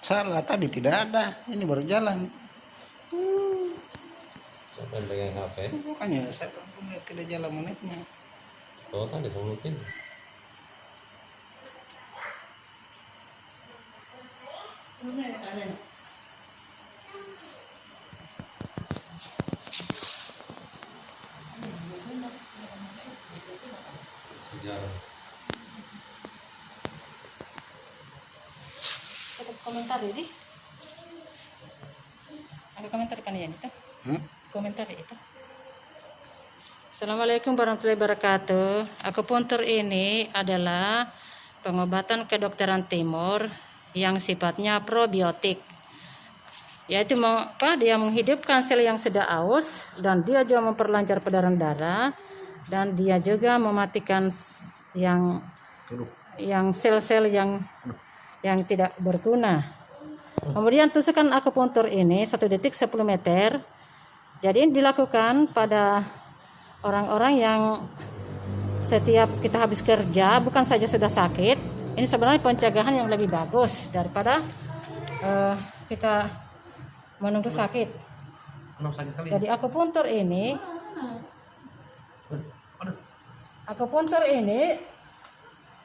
Salah tadi tidak ada, ini baru jalan. Siapa yang pegang HP? Makanya saya lihat tidak jalan menitnya. Oh kan disebutin. Sejarah. Komentar ini. Ada komentar kan ya itu? Komentar itu. Assalamualaikum warahmatullahi wabarakatuh. Akupunktur ini adalah pengobatan kedokteran timur yang sifatnya probiotik. Yaitu dia menghidupkan sel yang sudah aus, dan dia juga memperlancar peredaran darah, dan dia juga mematikan yang sel-sel yang tidak berguna. Kemudian tusukan akupunktur ini 1 detik 10 meter. Jadi ini dilakukan pada orang-orang yang setiap kita habis kerja, bukan saja sudah sakit. Ini sebenarnya pencegahan yang lebih bagus daripada kita menunggu sakit. Jadi akupunktur ini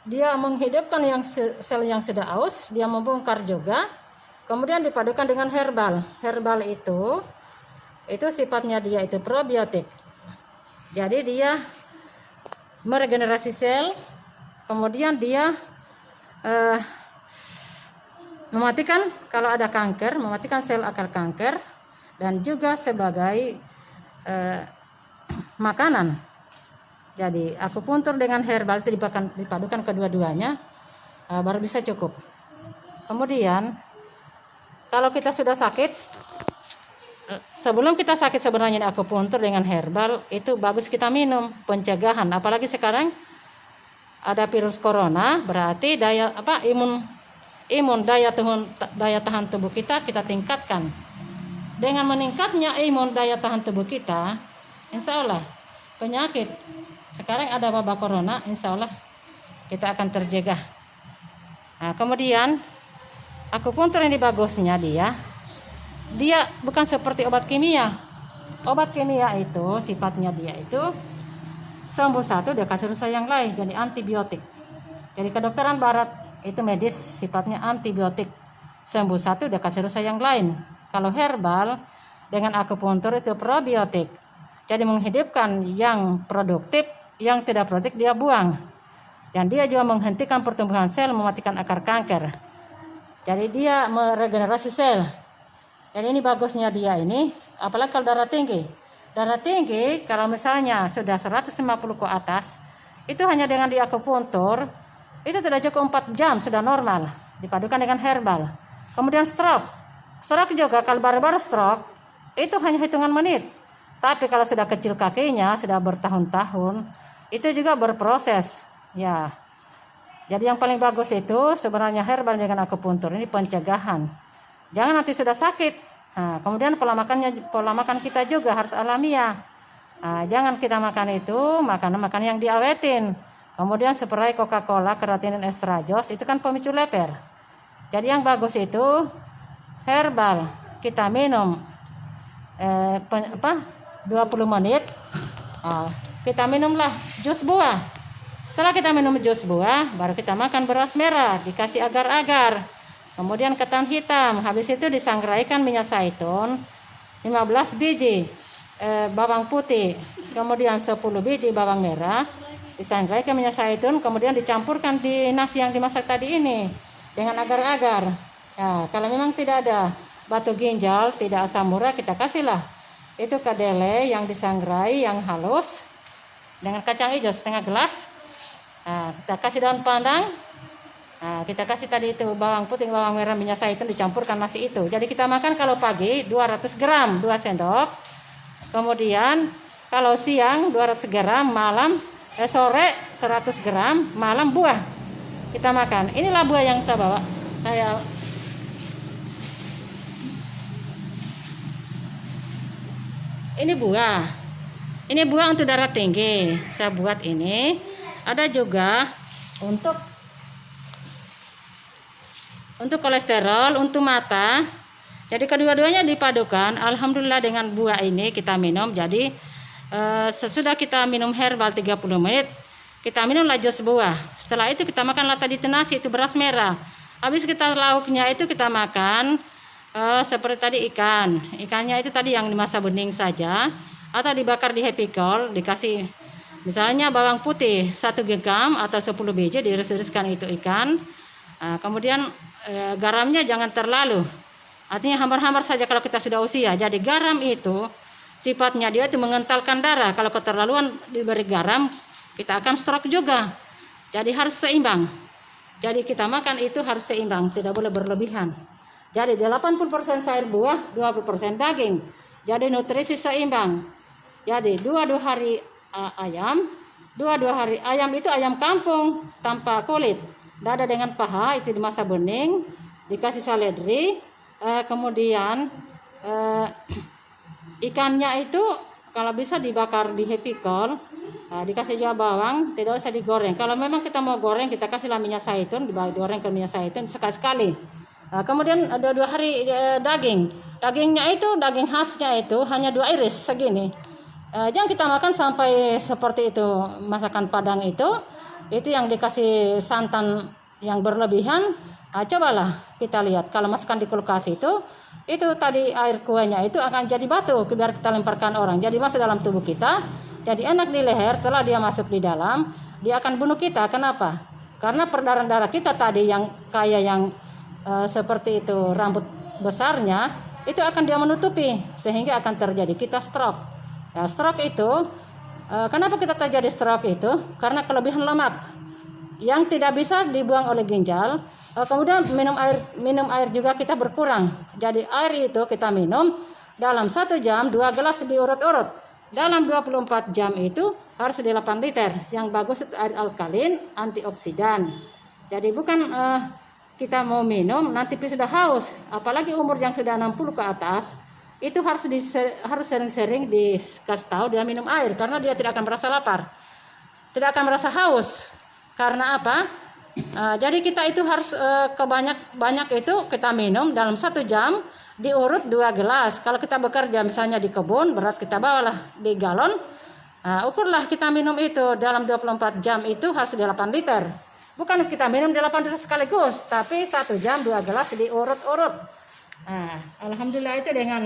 dia menghidupkan sel yang sudah aus, dia membongkar juga. Kemudian dipadukan dengan herbal. Herbal itu sifatnya dia itu probiotik. Jadi dia meregenerasi sel, kemudian dia mematikan kalau ada kanker, mematikan sel akar kanker, dan juga sebagai makanan. Jadi akupunktur dengan herbal itu dipadukan kedua-duanya, baru bisa cukup. Kemudian kalau kita sudah sakit, sebelum kita sakit sebenarnya akupunktur dengan herbal itu bagus kita minum, pencegahan. Apalagi sekarang ada virus corona, berarti daya tahan tubuh kita tingkatkan. Dengan meningkatnya daya tahan tubuh kita, insya Allah penyakit sekarang ada wabah corona, insya Allah kita akan terjaga. Nah, kemudian akupunktur ini bagusnya dia bukan seperti obat kimia. Obat kimia itu sifatnya dia itu sembuh satu, dia kasih rusak yang lain, jadi antibiotik. Jadi kedokteran barat itu medis sifatnya antibiotik, sembuh satu, dia kasih rusak yang lain. Kalau herbal dengan akupunktur itu probiotik, jadi menghidupkan yang produktif, yang tidak produktif dia buang. Dan dia juga menghentikan pertumbuhan sel, mematikan akar kanker. Jadi dia meregenerasi sel. Dan ini bagusnya dia ini, apalagi kalau darah tinggi. Darah tinggi kalau misalnya sudah 150 ke atas, itu hanya dengan akupunktur, itu tidak cukup 4 jam sudah normal, dipadukan dengan herbal. Kemudian stroke juga kalau baru-baru stroke, itu hanya hitungan menit. Tapi kalau sudah kecil kakinya, sudah bertahun-tahun, itu juga berproses. Ya. Jadi yang paling bagus itu sebenarnya herbal dengan akupunktur, ini pencegahan. Jangan nanti sudah sakit. Nah, kemudian pola makan kita juga harus alamiah. Nah, jangan kita makan itu makanan yang diawetin. Kemudian seperti Coca-Cola, kreatinin, estradiol, itu kan pemicu leper. Jadi yang bagus itu herbal. Kita minum 20 menit. Kita minumlah jus buah. Setelah kita minum jus buah, baru kita makan beras merah, dikasih agar-agar. Kemudian ketan hitam, habis itu disangraikan minyak zaitun 15 biji bawang putih, kemudian 10 biji bawang merah, disangraikan minyak zaitun, kemudian dicampurkan di nasi yang dimasak tadi ini dengan agar-agar. Nah, kalau memang tidak ada batu ginjal, tidak asam urat, kita kasihlah itu kedelai yang disangrai yang halus dengan kacang hijau setengah gelas. Nah, kita kasih daun pandang. Nah, kita kasih tadi itu bawang putih, bawang merah, minyak zaitun, dicampurkan nasi itu. Jadi kita makan kalau pagi 200 gram, 2 sendok. Kemudian kalau siang 200 gram, sore 100 gram, malam buah. Kita makan. Inilah buah yang saya bawa. Ini buah untuk darah tinggi. Saya buat ini. Ada juga untuk untuk kolesterol, untuk mata. Jadi kedua-duanya dipadukan. Alhamdulillah dengan buah ini kita minum. Jadi sesudah kita minum herbal 30 menit, kita minumlah jus buah. Setelah itu kita makanlah tadi nasi, itu beras merah. Habis kita lauknya itu kita makan seperti tadi ikan. Ikannya itu tadi yang dimasak bening saja, atau dibakar di happy coal, dikasih misalnya bawang putih 1 genggam atau 10 biji, diiris-iriskan itu ikan. Kemudian garamnya jangan terlalu, artinya hambar-hambar saja kalau kita sudah usia. Jadi garam itu sifatnya dia itu mengentalkan darah. Kalau keterlaluan diberi garam, kita akan stroke juga. Jadi harus seimbang. Jadi kita makan itu harus seimbang, tidak boleh berlebihan. Jadi 80% sayur buah, 20% daging. Jadi nutrisi seimbang. Jadi 2 hari ayam, 2 hari ayam itu ayam kampung tanpa kulit, dada dengan paha itu dimasak bening, dikasih seledri, kemudian ikannya itu kalau bisa dibakar di happy coal, dikasih juga bawang, tidak usah digoreng. Kalau memang kita mau goreng, kita kasihlah minyak zaitun, digoreng ke minyak zaitun sekali-sekali. Kemudian ada 2 hari daging. Dagingnya itu, daging khasnya itu hanya 2 iris segini. Jangan kita makan sampai seperti itu, masakan Padang itu yang dikasih santan yang berlebihan. Cobalah kita lihat kalau masukkan di kulkas itu tadi air kuahnya itu akan jadi batu biar kita lemparkan orang. Jadi masuk dalam tubuh kita, jadi enak di leher. Setelah dia masuk di dalam, dia akan bunuh kita. Kenapa? Karena peredaran darah kita tadi yang kayak yang seperti itu rambut besarnya itu akan dia menutupi, sehingga akan terjadi kita stroke. Stroke itu kenapa kita terjadi stroke itu? Karena kelebihan lemak yang tidak bisa dibuang oleh ginjal. Kemudian minum air juga kita berkurang. Jadi air itu kita minum dalam 1 jam 2 gelas diurut-urut. Dalam 24 jam itu harus di 8 liter. Yang bagus itu air alkalin, antioksidan. Jadi bukan kita mau minum nanti sudah haus. Apalagi umur yang sudah 60 ke atas, itu harus sering-sering dikasih tahu dia minum air, karena dia tidak akan merasa lapar, tidak akan merasa haus. Karena apa? Jadi kita itu harus banyak itu kita minum dalam 1 jam diurut 2 gelas. Kalau kita bekerja misalnya di kebun, berat kita bawalah di galon. Ukurlah kita minum itu dalam 24 jam itu harus di 8 liter. Bukan kita minum di 8 liter sekaligus, tapi 1 jam 2 gelas diurut-urut. Alhamdulillah itu dengan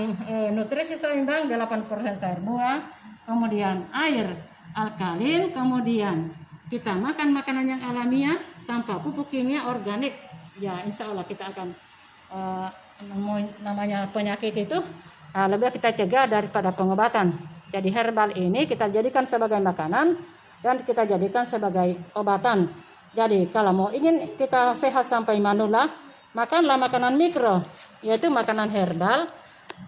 nutrisi seimbang, 8% sayur buah, kemudian air alkalin, kemudian kita makan makanan yang alamiah tanpa pupuk kimia organik. Ya insya Allah kita akan namanya penyakit itu lebih kita cegah daripada pengobatan. Jadi herbal ini kita jadikan sebagai makanan dan kita jadikan sebagai obatan. Jadi kalau mau ingin kita sehat sampai manula, makanlah makanan mikro, yaitu makanan herbal.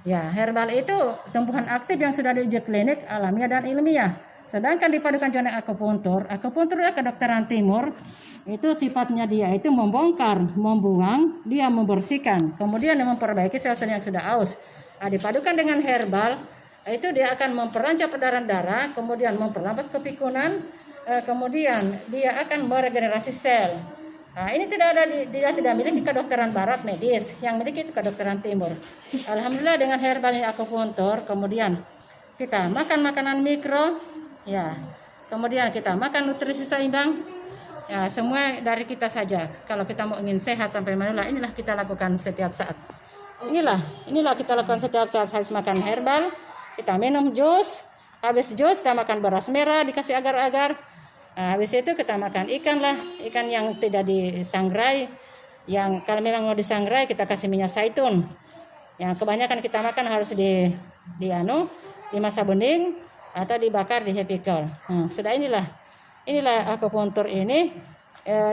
Ya, herbal itu tumbuhan aktif yang sudah diuji klinik alamiah dan ilmiah. Sedangkan dipadukan dengan akupuntur adalah kedokteran timur. Itu sifatnya dia itu membongkar, membuang, dia membersihkan, kemudian memperbaiki sel-sel yang sudah aus. Dipadukan dengan herbal, itu dia akan memperlancar peredaran darah, kemudian memperlambat kepikunan, kemudian dia akan meregenerasi sel. Ini dia tidak miliki kedokteran barat medis, yang miliki itu kedokteran timur. Alhamdulillah dengan herbal ini akupuntur, kemudian kita makan makanan mikro, ya, kemudian kita makan nutrisi seimbang, ya, semua dari kita saja. Kalau kita mau ingin sehat sampai manula, inilah kita lakukan setiap saat. Inilah kita lakukan setiap saat. Harus makan herbal, kita minum jus, habis jus kita makan beras merah dikasih agar-agar. Habis itu kita makan ikan yang tidak disangrai. Yang kalau memang mau disangrai kita kasih minyak zaitun. Yang kebanyakan kita makan harus dimasak bening atau dibakar di happy coal. Sudah inilah akupuntur ini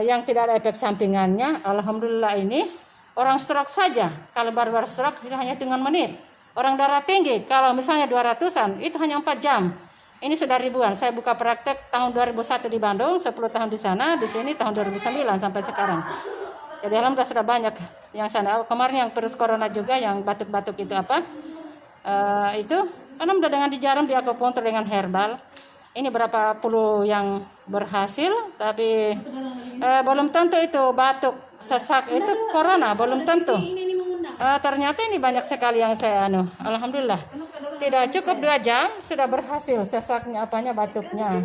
yang tidak ada efek sampingannya. Alhamdulillah ini orang stroke saja, kalau baru stroke itu hanya hitungan menit. Orang darah tinggi kalau misalnya 200-an itu hanya 4 jam. Ini sudah ribuan. Saya buka praktek tahun 2001 di Bandung, 10 tahun di sana, di sini tahun 2009 sampai sekarang. Jadi alhamdulillah sudah banyak yang sana. Kemarin yang virus corona juga yang batuk-batuk itu itu alhamdulillah dengan dijarum di akupuntur dengan herbal. Ini berapa puluh yang berhasil, tapi belum tentu itu batuk sesak itu corona, belum tentu. Ternyata ini banyak sekali yang saya alhamdulillah. Tidak cukup 2 jam sudah berhasil sesaknya batuknya.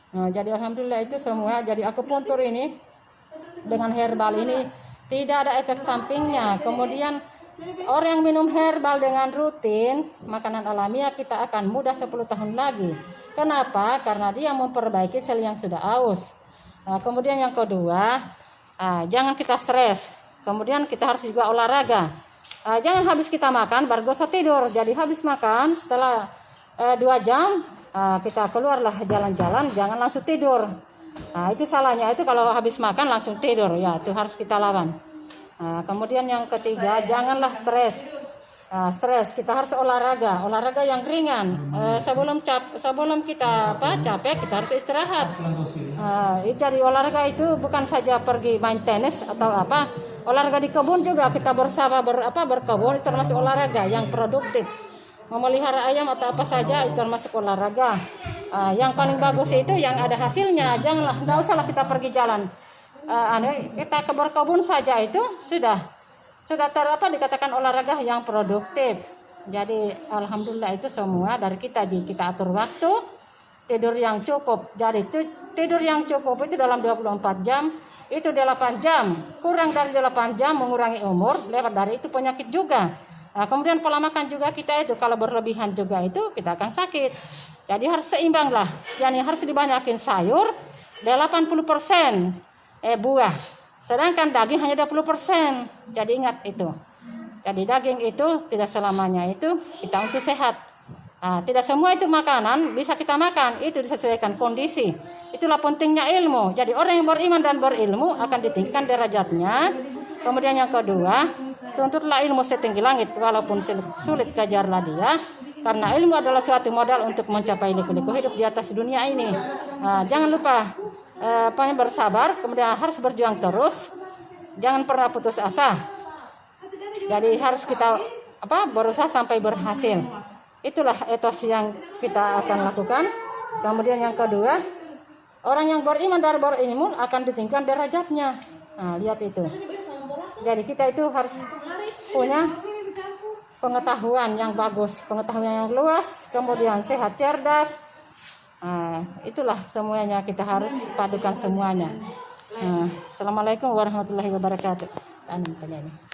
Nah, jadi alhamdulillah itu semua. Jadi akupuntur ini dengan herbal ini tidak ada efek sampingnya. Kemudian orang yang minum herbal dengan rutin makanan alamiah kita akan muda 10 tahun lagi. Kenapa? Karena dia memperbaiki sel yang sudah aus. Nah, kemudian yang kedua, jangan kita stres. Kemudian kita harus juga olahraga. Jangan habis kita makan baru gosok tidur. Jadi habis makan setelah 2 jam kita keluarlah jalan-jalan, jangan langsung tidur. Itu salahnya itu kalau habis makan langsung tidur, ya itu harus kita lawan. Kemudian yang ketiga, janganlah stres. Stres kita harus olahraga yang ringan. Sebelum kita capek kita harus istirahat. Jadi olahraga itu bukan saja pergi main tenis atau olahraga di kebun juga kita berkebun itu termasuk olahraga yang produktif. Memelihara ayam atau apa saja itu termasuk olahraga. Yang paling bagus itu yang ada hasilnya. Nggak usahlah kita pergi jalan. Kita ke berkebun saja itu sudah dikatakan olahraga yang produktif. Jadi alhamdulillah itu semua dari kita. Kita atur waktu, tidur yang cukup. Jadi tidur yang cukup itu dalam 24 jam itu 8 jam. Kurang dari 8 jam mengurangi umur, lewat dari itu penyakit juga. Kemudian pola makan juga kita itu kalau berlebihan juga itu kita akan sakit. Jadi harus seimbang lah. Yani harus dibanyakin sayur 80%, buah. Sedangkan daging hanya 20%. Jadi ingat itu. Jadi daging itu tidak selamanya itu kita untuk sehat. Tidak semua itu makanan bisa kita makan. Itu disesuaikan kondisi. Itulah pentingnya ilmu. Jadi orang yang beriman dan berilmu akan ditinggikan derajatnya. Kemudian yang kedua, tuntutlah ilmu setinggi langit walaupun sulit kejarlah dia. Karena ilmu adalah suatu modal untuk mencapai liku-liku hidup di atas dunia ini. Jangan lupa bersabar, kemudian harus berjuang terus. Jangan pernah putus asa. Jadi harus kita berusaha sampai berhasil. Itulah etos yang kita akan lakukan. Kemudian yang kedua, orang yang beriman dan berilmu akan ditinggikan derajatnya. Lihat itu. Jadi kita itu harus punya pengetahuan yang bagus, pengetahuan yang luas, kemudian sehat, cerdas. Itulah semuanya kita harus padukan semuanya. Assalamualaikum warahmatullahi wabarakatuh. Amin.